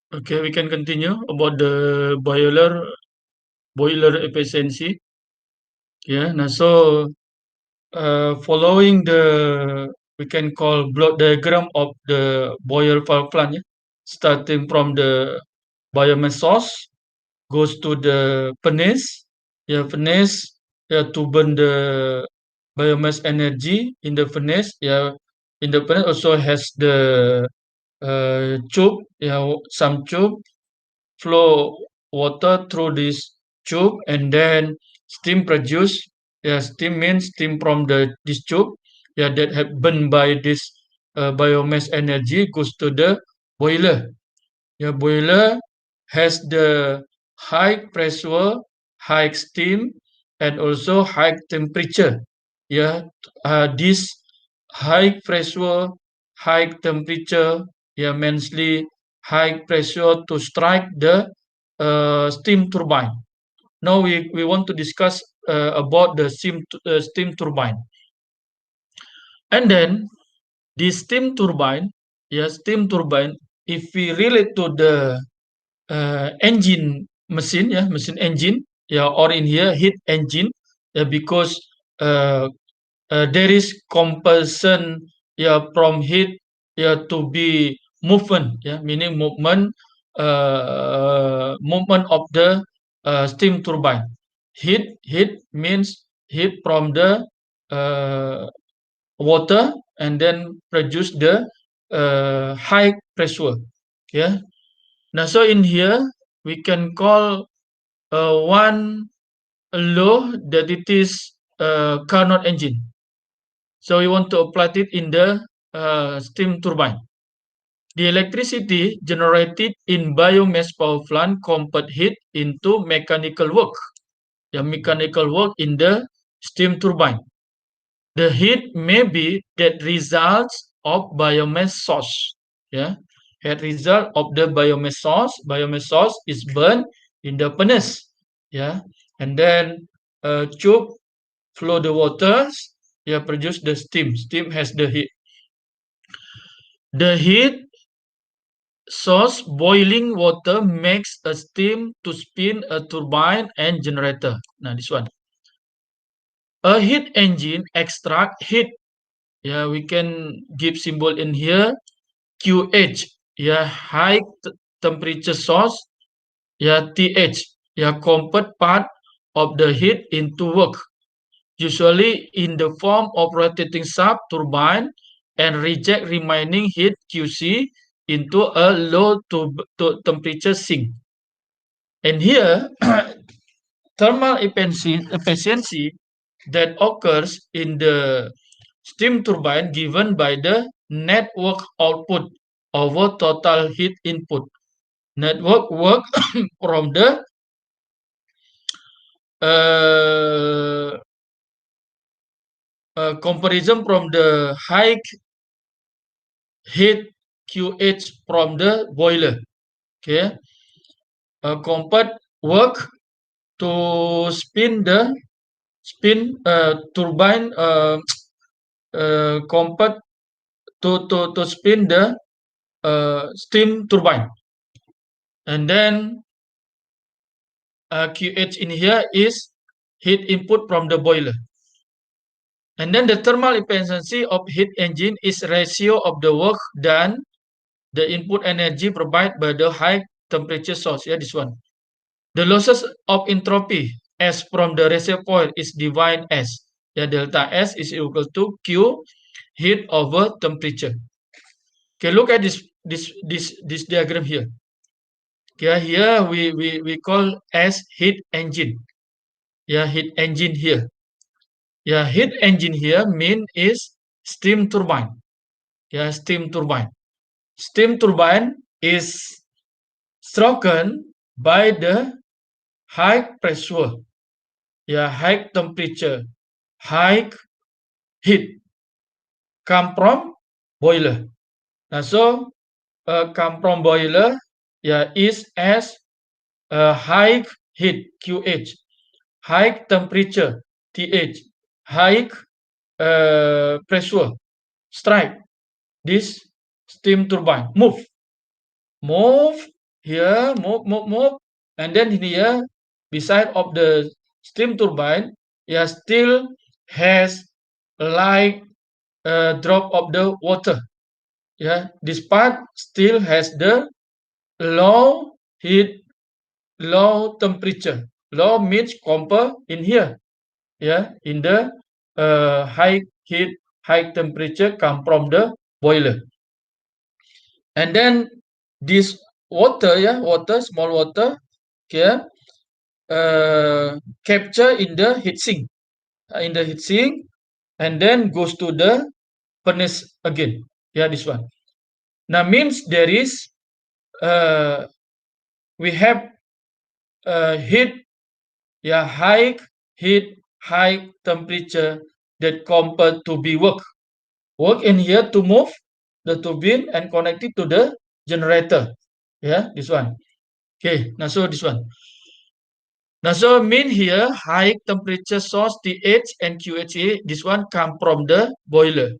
Okay, we can continue about the boiler efficiency. Yeah, now so following the we can call block diagram of the boiler power plant, yeah? Starting from the biomass source goes to the furnace. Yeah, furnace, yeah, to burn the biomass energy in the furnace. Yeah, in the furnace also has the tube. Yeah, some tube flow water through this tube, and then steam produce. Yeah, steam means steam from the this tube. Yeah, that have burned by this biomass energy goes to the boiler. Yeah, boiler has the high pressure, high steam, and also high temperature. Yeah, this high pressure, high temperature, yeah, mainly high pressure to strike the steam turbine. Now we want to discuss about the steam turbine, and then the steam turbine, yeah, steam turbine. If we relate to the engine mesin, ya, mesin engine, ya, or in here heat engine, ya, because uh, there is compulsion, ya, from heat, ya, to be movement, ya, meaning movement of the steam turbine. Heat means heat from the uh, water, and then produce the high pressure. Yeah. Now, so in here we can call one law that it is Carnot engine. So we want to apply it in the steam turbine. The electricity generated in biomass power plant convert heat into mechanical work. The mechanical work in the steam turbine. The heat may be that results of biomass source. Yeah, heat result of the biomass source. Biomass source is burned in the furnace. Yeah, and then tube flow the waters. Yeah, produce the steam. Steam has the heat. The heat source boiling water makes a steam to spin a turbine and generator. Now this one. A heat engine extract heat. Yeah, we can give symbol in here QH. Yeah, high temperature source. Yeah, TH. Yeah, convert part of the heat into work, usually in the form of rotating shaft turbine, and reject remaining heat QC into a low to temperature sink. And here, thermal efficiency that occurs in the steam turbine given by the network output over total heat input. Network work from the uh, comparison from the high heat QH from the boiler. Okay, compact work to spin turbine, compact to spin the steam turbine, and then QH in here is heat input from the boiler. And then the thermal efficiency of heat engine is ratio of the work done, the input energy provided by the high temperature source. Yeah, this one. The losses of entropy S from the reservoir is defined as, yeah, delta S is equal to Q heat over temperature. Okay, look at this diagram here. Okay, here we call as heat engine. Yeah, heat engine here. Yeah, heat engine here mean is steam turbine. Yeah, steam turbine. Steam turbine is stroken by the high pressure, yeah, high temperature, high heat come from boiler. Now, so come from boiler, yeah, is as high heat QH, high temperature TH, high pressure strike this steam turbine move here, move, and then here, beside of the steam turbine, yeah, still has like a drop of the water. Yeah, this part still has the low heat, low temperature. Low means copper in here. Yeah, in the high heat, high temperature come from the boiler. And then this water, yeah, water, small water, okay, capture in the heat sink, and then goes to the furnace again. Yeah, this one. Now means there is we have heat, yeah, high heat, high temperature that compared to be work in here to move the turbine and connect it to the generator. Yeah, this one. Okay, now so this one. Now so mean here high temperature source TH and QHA, this one come from the boiler.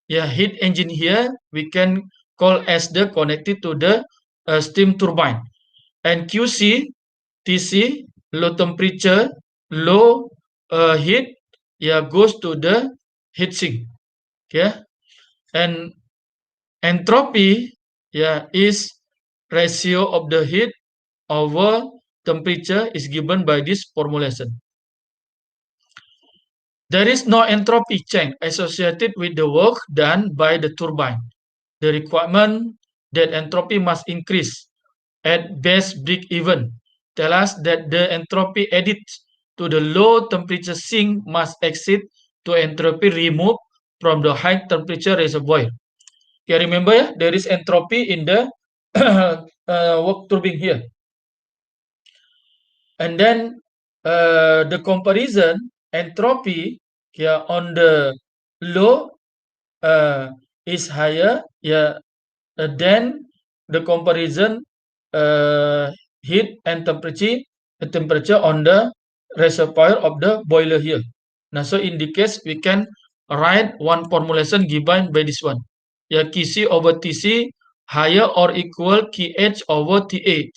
Yeah, heat engine here we can call as the connected to the steam turbine. And QC, TC, low temperature, low heat, yeah, goes to the heat sink. Okay, and entropy, yeah, is ratio of the heat over temperature is given by this formulation. There is no entropy change associated with the work done by the turbine. The requirement that entropy must increase at base break even tell us that the entropy added to the low temperature sink must exceed to entropy removed from the high temperature reservoir. Okay, remember, yeah, there is entropy in the work turbine here. And then the comparison entropy, yeah, on the low is higher, yeah, than the comparison heat and temperature on the reservoir of the boiler here. Now, so in the case we can write one formulation given by this one. Yeah, QC over TC higher or equal QH over TH.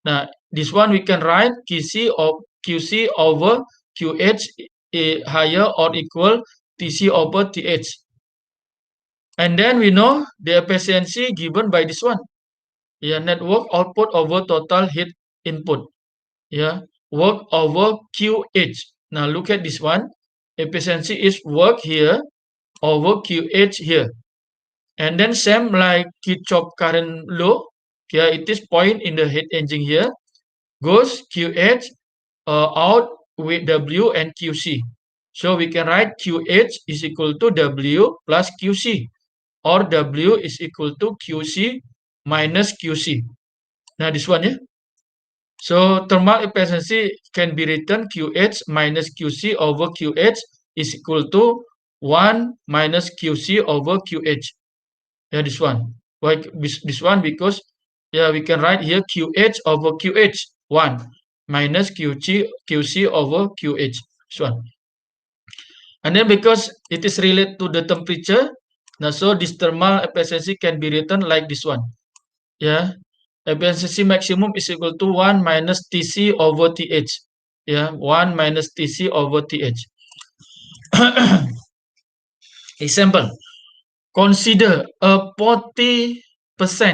Now, this one we can write QC over QH higher or equal TC over TH. And then we know the efficiency given by this one. Yeah, network output over total heat input. Yeah, work over QH. Now look at this one. Efficiency is work here over QH here. And then same like Kirchhoff current law. Yeah, it is point in the heat engine here. Goes QH out with W and QC. So we can write QH is equal to W plus QC, or W is equal to QC minus QC. Now this one, yeah. So thermal efficiency can be written QH minus QC over QH is equal to 1 minus QC over QH. Yeah, this one. Why this one? Because yeah, we can write here QH over QH 1 minus QC over QH. This one. And then because it is related to the temperature, now so this thermal efficiency can be written like this one. Yeah, efficiency maximum is equal to 1 minus TC over TH. Yeah, 1 minus TC over TH. Example, consider a 40%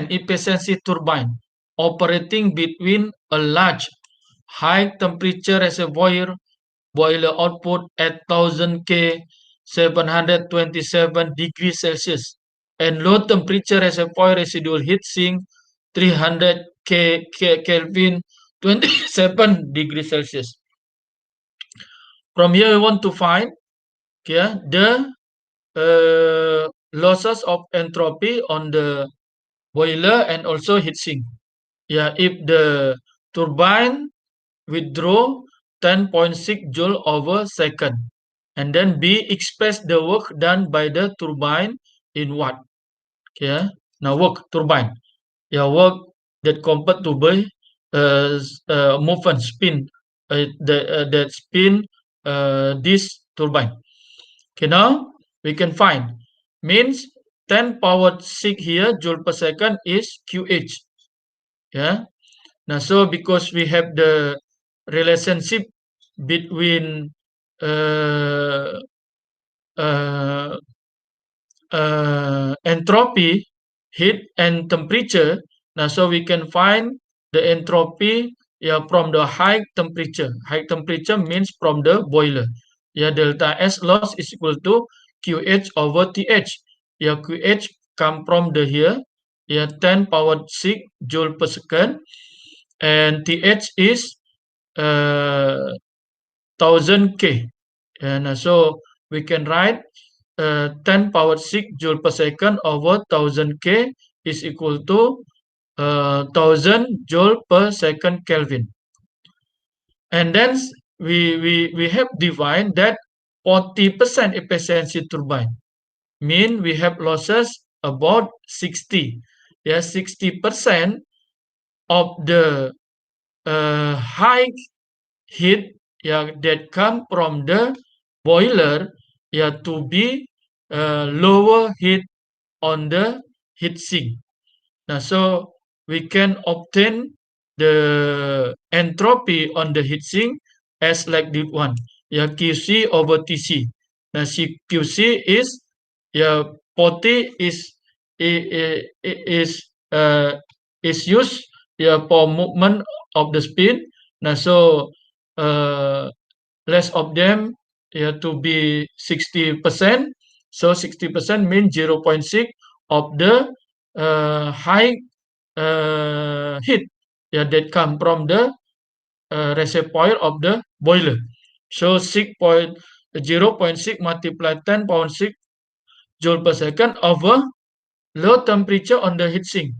efficiency turbine operating between a large high temperature reservoir boiler output at 1000 K 727 degrees Celsius and low temperature reservoir residual heat sink 300 Kelvin 27 degrees Celsius. From here we want to find, okay, the losses of entropy on the boiler and also heat sink. Yeah, if the turbine withdraw 10.6 joule over second, and then B express the work done by the turbine in watt. Okay, now work turbine. Yeah, work that compared to by movement spin that spin this turbine. Okay, now we can find means 10 power 6 here joule per second is QH. Yeah, Now, so because we have the relationship between uh, uh, entropy, heat, and temperature. Now, so we can find the entropy, yeah, from the high temperature. High temperature means from the boiler. Yeah, delta S loss is equal to QH over TH. Yeah, QH come from the here. Yeah, 10 power 6 joule per second, and TH is 1000 K. And so we can write 10 power 6 joule per second over 1000 K is equal to 1000 joule per second Kelvin. And then we have defined that 40% efficiency turbine mean we have losses about 60. Yeah, 60% of the high heat, yeah, that come from the boiler, yeah, to be lower heat on the heat sink. Now, so we can obtain the entropy on the heat sink as like this one, yeah, QC over TC. Now, QC is, yeah, 40 is is used, yeah, for movement of the spin. Now, so uh, less of them, yeah, to be 60%. So 60% means 0.6 of the high heat, yeah, that come from the reservoir of the boiler. So 0.6 multiplied 10 power 6 joule per second over low temperature on the heat sink,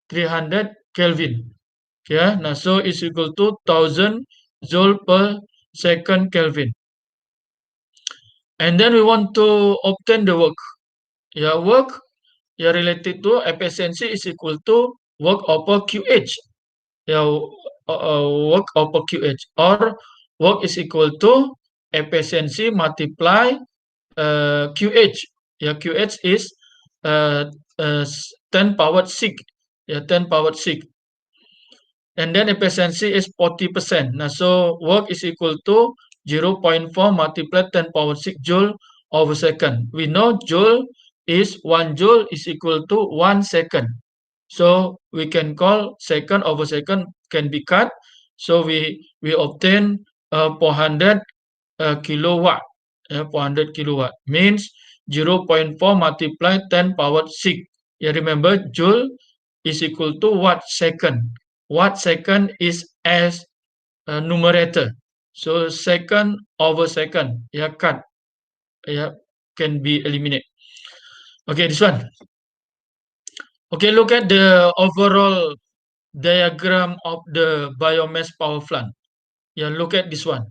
300 Kelvin. Yeah, now so it's equal to 1000 joule per second Kelvin. And then we want to obtain the work. Yeah, work, yeah, related to efficiency is equal to work over QH. Yeah, work over QH, or work is equal to efficiency multiply QH. Yeah, QH is uh, 10 power 6. Yeah, 10 power 6. And then efficiency is 40%. Now, so work is equal to 0.4 multiplied 10 power 6 joule over second. We know joule is 1 joule is equal to 1 second. So we can call second over second can be cut. So we obtain 400 kilowatt. 400 kilowatt means 0.4 multiplied 10 power 6. Yeah, remember joule is equal to watt second. Watt second is as numerator. So second over second, yeah, cut, yeah, can be eliminated. Okay, this one. Okay, look at the overall diagram of the biomass power plant. Yeah, look at this one.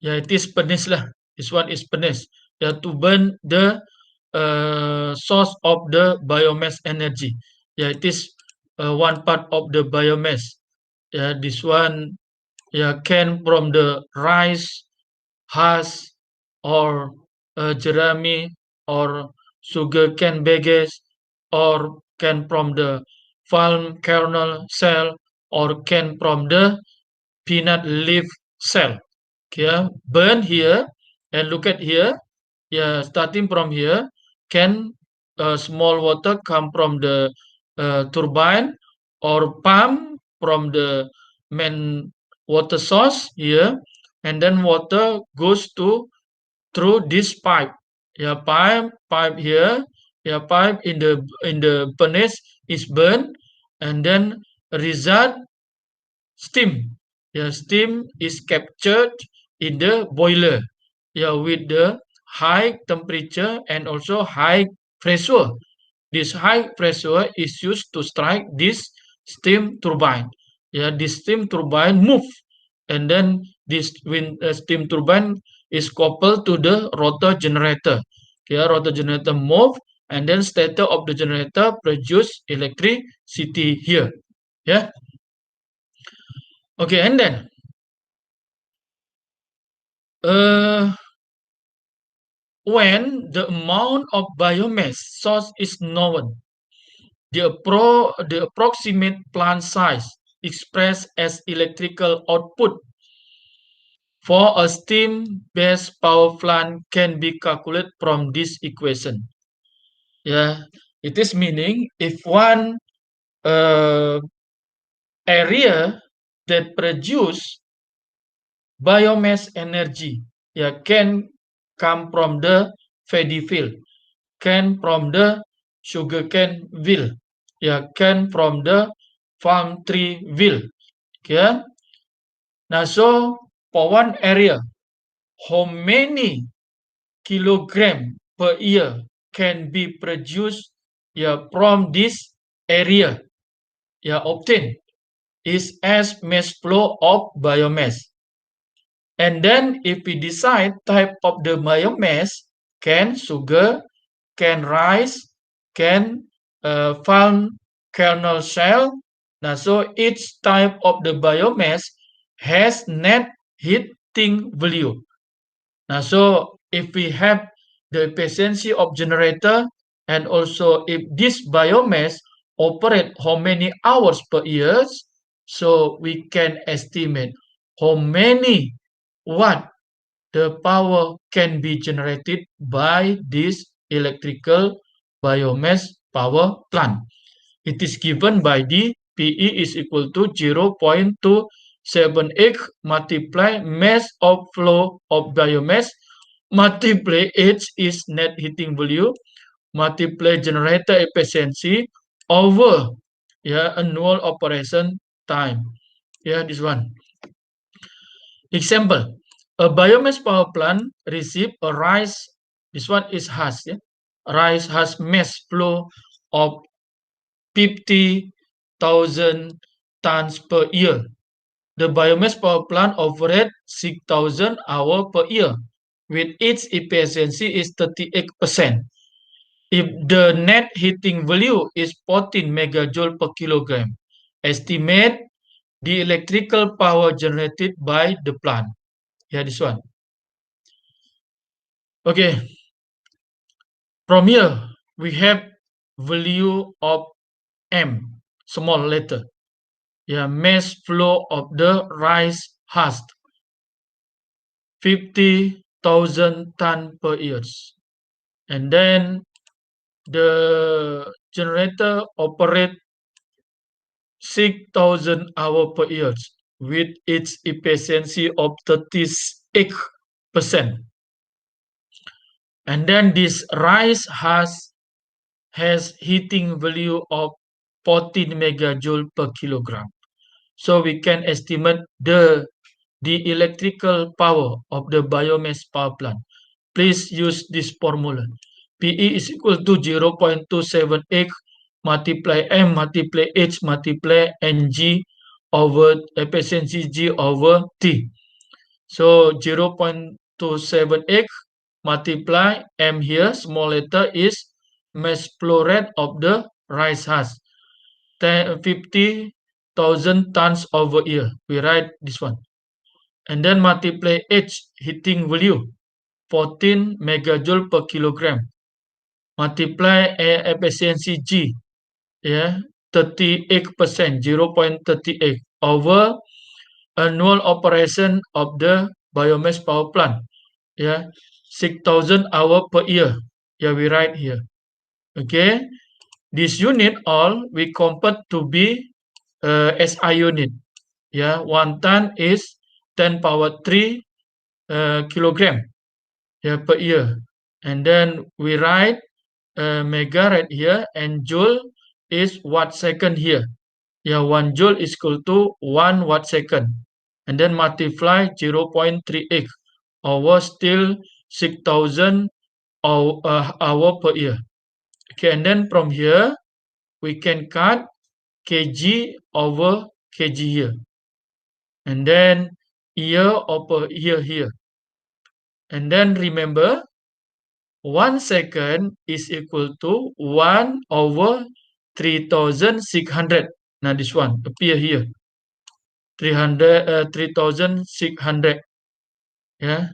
Yeah, it is furnace lah. This one is furnace. Yeah, to burn the source of the biomass energy. Yeah, it is one part of the biomass. Yeah, this one, yeah, can from the rice, husk, or jerami, or sugar cane baggage, or can from the palm kernel cell, or can from the peanut leaf cell. Okay, burn here and look at here. Yeah, starting from here, can small water come from the turbine or pump from the main water source here, and then water goes to through this pipe. Yeah, pipe here. Yeah, pipe in the furnace is burned, and then result steam. Yeah, steam is captured in the boiler. Yeah, with the high temperature and also high pressure. This high pressure is used to strike this steam turbine. Yeah, this steam turbine move, and then this wind steam turbine is coupled to the rotor generator. Yeah, rotor generator move, and then stator of the generator produce electricity here. Yeah. Okay, and then uh, when the amount of biomass source is known, the approximate plant size expressed as electrical output for a steam-based power plant can be calculated from this equation. Yeah, it is meaning if one area that produce biomass energy, yeah, can come from the paddy field, can from the sugarcane field, yeah, can from the palm tree field. Okay. Now, so for one area, how many kilogram per year can be produced, yeah, from this area, yeah, obtained is as mass flow of biomass. And then if we decide type of the biomass, can sugar, can rice, can palm kernel shell. Now, so each type of the biomass has net heating value. Now, so if we have the efficiency of generator and also if this biomass operate how many hours per year, so we can estimate how many watt the power can be generated by this electrical biomass power plant. It is given by the PE is equal to 0.278 multiply mass of flow of biomass multiply H is net heating value multiply generator efficiency over, yeah, annual operation time. Yeah, this one. Example, a biomass power plant receive a rice, this one is has, yeah? Rice has mass flow of 50,000 tons per year. The biomass power plant operates 6,000 hours per year, with its efficiency is 38%. If the net heating value is 14 megajoule per kilogram, estimate the electrical power generated by the plant. Yeah, this one. Okay, from here we have value of M, small letter. Yeah, mass flow of the rice husk, 50,000 ton per year. And then the generator operate 6,000 hours per year with its efficiency of 38%. And then this rice has heating value of 14 megajoule per kilogram. So we can estimate the electrical power of the biomass power plant. Please use this formula. PE is equal to 0.278 multiply M multiply H multiply NG over efficiency G over T. So 0.278 multiply M here, small letter is mass flow rate of the rice husk, 50,000 tons over year. We write this one. And then multiply H, heating value, 14 megajoule per kilogram. Multiply efficiency G, yeah, 38%, 0.38 over annual operation of the biomass power plant, yeah, 6,000 hours per year. Yeah, we write here. Okay, this unit all we convert to be SI unit. Yeah, 1 ton is 10 power 3 kilogram, yeah, per year. And then we write mega right here and joule is watt second here. Yeah, 1 joule is equal to 1 watt second. And then multiply 0.38 over still 6,000 hour per year. Okay, and then from here we can cut kg over kg here. And then year over year here. And then remember 1 second is equal to 1 over 3,600. Now this one appear here. 3,600. Yeah.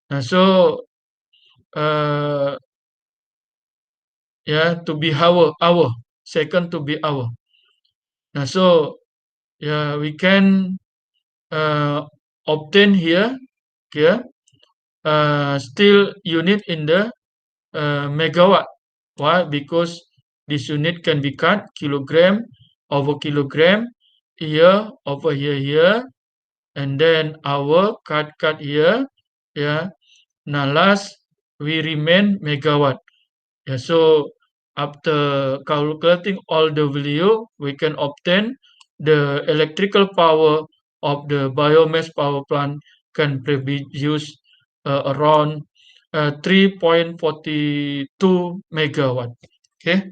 Now so yeah, to be hour, second to be hour. Now so yeah, we can obtain here still unit in the megawatt. Why? Because this unit can be cut kilogram over kilogram, here over here, and then hour cut here. Yeah. Now last we remain megawatt. Yeah. So after calculating all the value, we can obtain the electrical power of the biomass power plant can produce around 3.42 megawatt. Okay.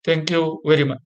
Thank you very much.